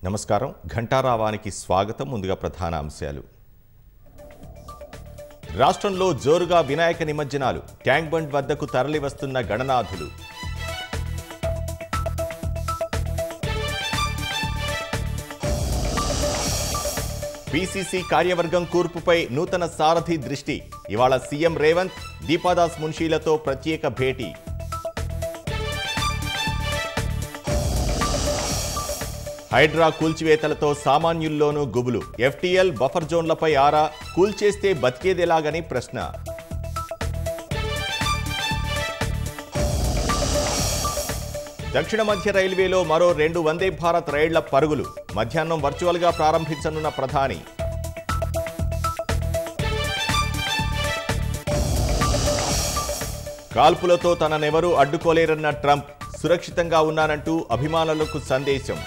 నమస్కారం ఘంటారావానికి స్వాగతం ముందుగా ప్రధాన అంశాలు రాష్ట్రంలో జోరుగా వినాయక నిమజ్జనాలు ట్యాంక్ బండ్ వద్దకు తరలివస్తున్న గణనాథులు పీసీసీ కార్యవర్గం కూర్పుపై నూతన సారథి దృష్టి ఇవాళ సీఎం రేవంత్ దీపాదాస్ మున్షీలతో ప్రత్యేక భేటీ హైడ్రా కూల్చివేతలతో సామాన్యుల్లోనూ గుబులు ఎఫ్టీఎల్ బఫర్ జోన్లపై ఆరా కూల్చేస్తే బతికేదేలాగని ప్రశ్న దక్షిణ మధ్య రైల్వేలో మరో 2 వందే భారత్ రైళ్ల పరుగులు మధ్యాహ్నం వర్చువల్గా ప్రారంభించనున్న ప్రధాని కాల్పులతో తననెవరూ అడ్డుకోలేరన్న ట్రంప్ సురక్షితంగా ఉన్నానంటూ అభిమానులకు సందేశం